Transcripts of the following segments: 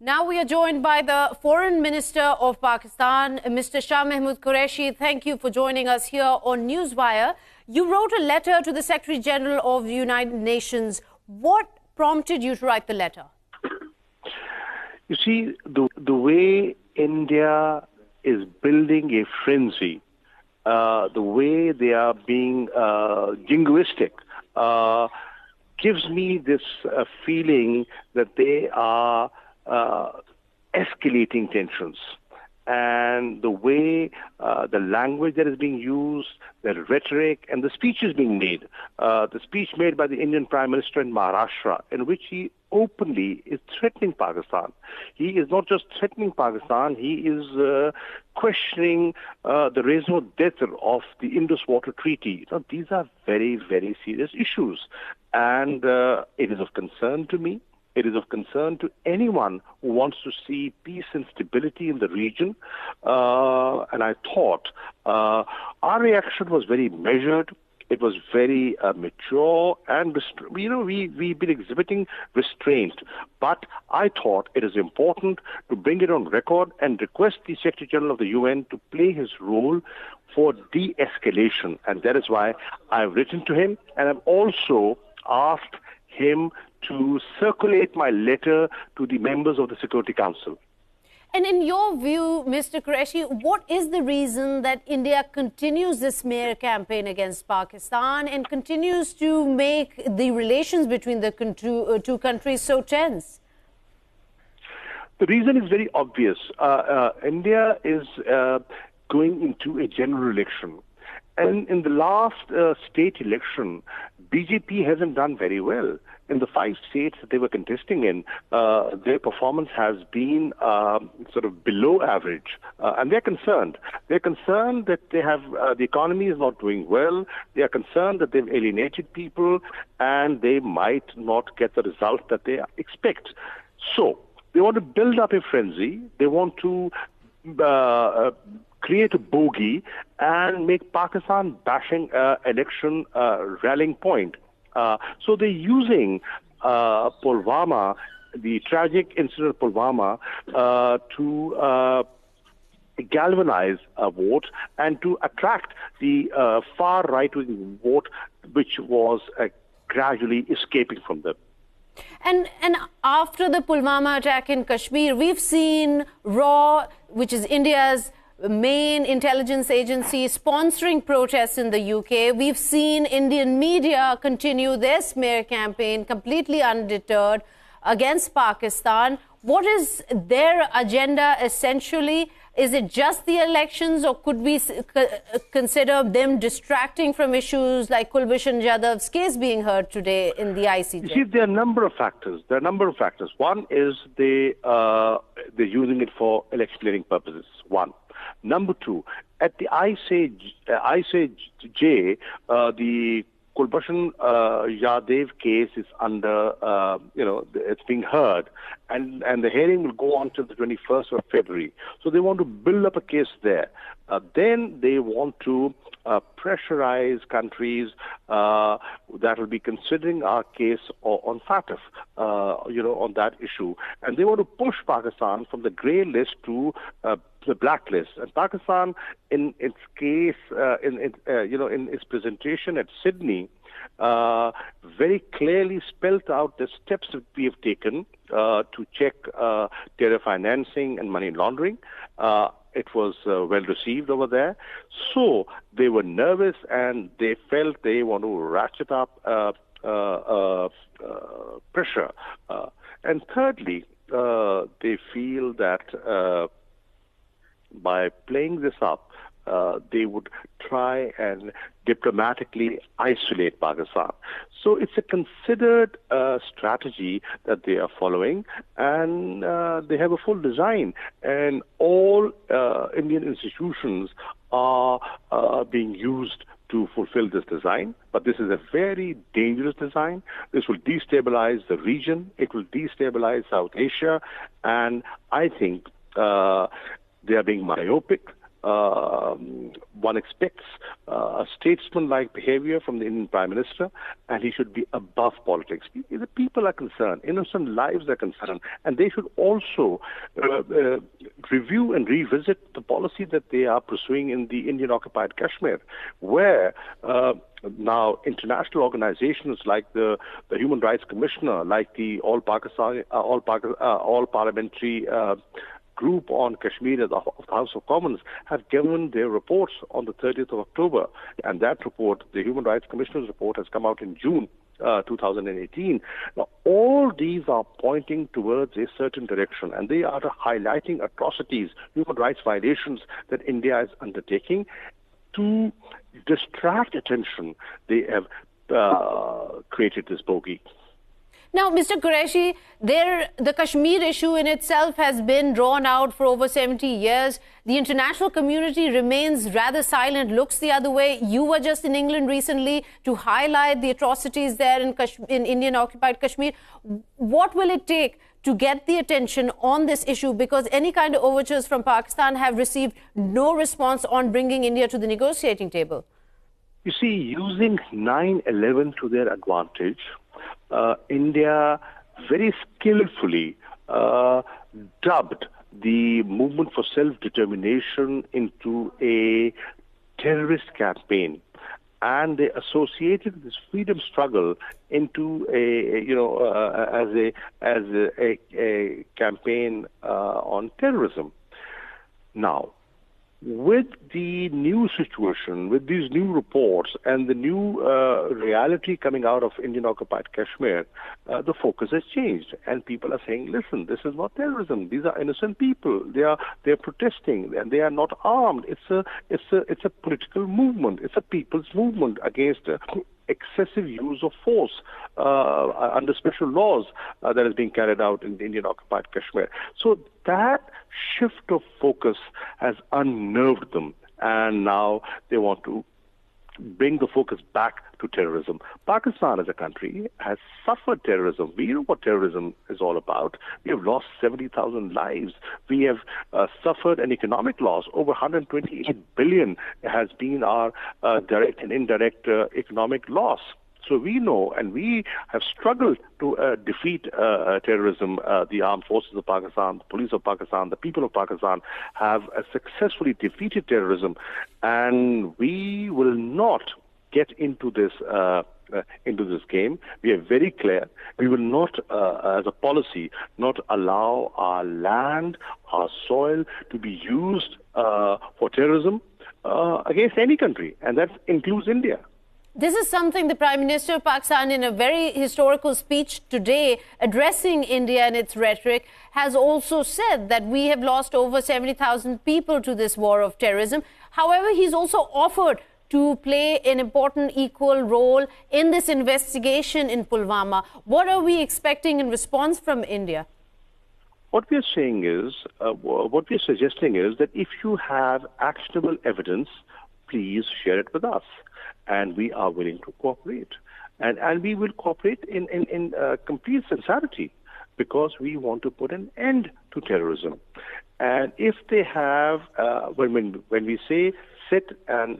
Now we are joined by the Foreign Minister of Pakistan, Mr. Shah Mahmood Qureshi. Thank you for joining us here on Newswire. You wrote a letter to the Secretary General of the United Nations. What prompted you to write the letter? You see, the way India is building a frenzy, the way they are being jingoistic, gives me this feeling that they are escalating tensions. And the way the language that is being used, the rhetoric, and the speeches being made, the speech made by the Indian Prime Minister in Maharashtra, in which he openly is threatening Pakistan. He is not just threatening Pakistan, he is questioning the raison d'etre of the Indus Water Treaty. Now, these are very, very serious issues. And it is of concern to me. It is of concern to anyone who wants to see peace and stability in the region. And I thought our reaction was very measured. It was very mature, and we've been exhibiting restraint. But I thought it is important to bring it on record and request the Secretary General of the UN to play his role for de-escalation. And that is why I've written to him, and I've also asked him to circulate my letter to the members of the Security Council. And in your view, Mr. Qureshi, what is the reason that India continues this smear campaign against Pakistan and continues to make the relations between the two countries so tense? The reason is very obvious. India is going into a general election. And in the last state election, BJP hasn't done very well. In the 5 states that they were contesting in, their performance has been sort of below average. And they're concerned. They're concerned that they have the economy is not doing well. They are concerned that they've alienated people and they might not get the result that they expect. So they want to build up a frenzy. They want to create a bogey and make Pakistan bashing election rallying point. So they're using Pulwama, the tragic incident of Pulwama, to galvanize a vote and to attract the far right-wing vote, which was gradually escaping from them. And after the Pulwama attack in Kashmir, we've seen RAW, which is India's main intelligence agency, sponsoring protests in the UK. We've seen Indian media continue their smear campaign completely undeterred against Pakistan. What is their agenda essentially? Is it just the elections, or could we consider them distracting from issues like Kulbhushan Jadhav's case being heard today in the ICJ? You see, there are a number of factors. One is they're using it for electioneering purposes. One. Number two, at the ICJ, the Kulbhushan Jadhav case is under, it's being heard, and the hearing will go on till the 21st of February. So they want to build up a case there. Then they want to pressurize countries that will be considering our case on FATF, on that issue. And they want to push Pakistan from the grey list to the blacklist. And Pakistan, in its case, in its presentation at Sydney, very clearly spelled out the steps that we have taken to check terror financing and money laundering. It was well received over there. So they were nervous and they felt they want to ratchet up pressure. And thirdly, they feel that by playing this up, they would try and diplomatically isolate Pakistan. So it's a considered strategy that they are following, and they have a full design. And all Indian institutions are being used to fulfill this design. But this is a very dangerous design. This will destabilize the region. It will destabilize South Asia. And I think they are being myopic. one expects a statesman-like behavior from the Indian Prime Minister, and he should be above politics. The people are concerned, innocent lives are concerned, and they should also review and revisit the policy that they are pursuing in the Indian-occupied Kashmir, where now international organizations like the Human Rights Commissioner, like the All Parliamentary Group on Kashmir of the House of Commons, have given their reports on the 30th of October. And that report, the Human Rights Commissioner's report, has come out in June 2018. Now, all these are pointing towards a certain direction, and they are highlighting atrocities, human rights violations that India is undertaking. To distract attention, they have created this bogey. Now, Mr. Qureshi, the Kashmir issue in itself has been drawn out for over 70 years. The international community remains rather silent, looks the other way. You were just in England recently to highlight the atrocities there in Indian-occupied Kashmir. What will it take to get the attention on this issue? Because any kind of overtures from Pakistan have received no response on bringing India to the negotiating table. You see, using 9/11 to their advantage, India very skillfully dubbed the movement for self-determination into a terrorist campaign, and they associated this freedom struggle into as a campaign on terrorism. Now, with the new situation, with these new reports and the new reality coming out of Indian-occupied Kashmir, the focus has changed, and people are saying, "Listen, this is not terrorism. These are innocent people. They're protesting, and they are not armed. It's a political movement. It's a people's movement against excessive use of force under special laws that is being carried out in the Indian-occupied Kashmir." So that shift of focus has unnerved them, and now they want to bring the focus back to terrorism. Pakistan as a country has suffered terrorism. We know what terrorism is all about. We have lost 70,000 lives. We have suffered an economic loss. Over 128 billion has been our direct and indirect economic loss. So we know, and we have struggled to defeat terrorism. The armed forces of Pakistan, the police of Pakistan, the people of Pakistan have successfully defeated terrorism, and we will not get into this game. We are very clear. We will not, as a policy, not allow our land, our soil to be used for terrorism against any country, and that includes India. This is something the Prime Minister of Pakistan, in a very historical speech today, addressing India and its rhetoric, has also said that we have lost over 70,000 people to this war of terrorism. However, he's also offered to play an important equal role in this investigation in Pulwama. What are we expecting in response from India? What we are saying is, what we are suggesting is that if you have actionable evidence, please share it with us. And we are willing to cooperate. And we will cooperate in complete sincerity, because we want to put an end to terrorism. And if they have, when we say sit and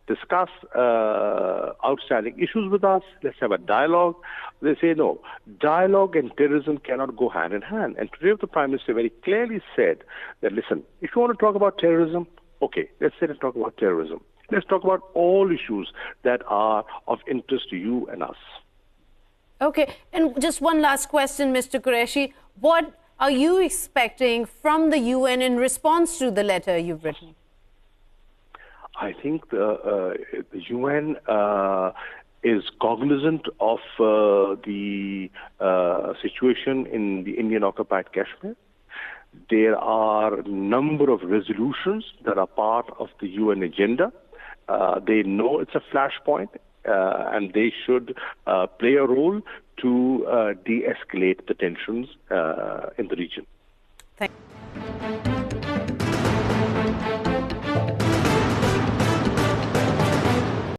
discuss outstanding issues with us, let's have a dialogue, they say no. Dialogue and terrorism cannot go hand in hand. And today the Prime Minister very clearly said that, listen, if you want to talk about terrorism, okay, let's sit and talk about terrorism. Let's talk about all issues that are of interest to you and us. Okay, and just one last question, Mr. Qureshi. What are you expecting from the UN in response to the letter you've written? I think the UN is cognizant of the situation in the Indian-occupied Kashmir. There are a number of resolutions that are part of the UN agenda. They know it's a flashpoint, and they should play a role to de-escalate the tensions in the region.